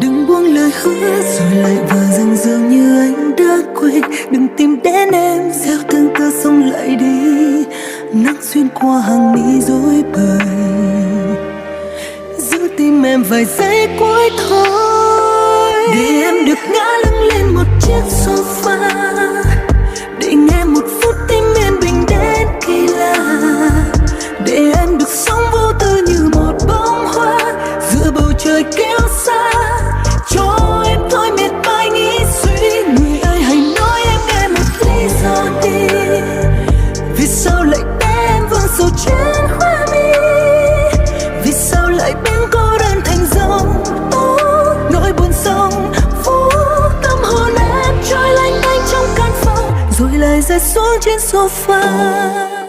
Đừng buông lời hứa rồi lại vờ dưng dường như anh đã quên. Đừng tìm đến em, gieo tương tư xong lại đi. Nắng xuyên qua hàng mi rối bời, giữ tim em vài giây cuối thôi. Để em được ngã lưng lên một chiếc sofa, để nghe một phút tim yên bình đến kỳ lạ. Để em được sống vô tư như một bông hoa giữa bầu trời kéo xa. Cho em thôi miệt mài nghĩ suy, người ơi hãy nói em nghe một lý do đi. Vì sao lại để em vương sầu trên khóe mi? Vì sao lại biến cô đơn thành dòng tố? Nỗi buồn sông vô tâm hồn em trôi lanh đanh trong căn phòng, rồi lại rơi xuống trên sofa.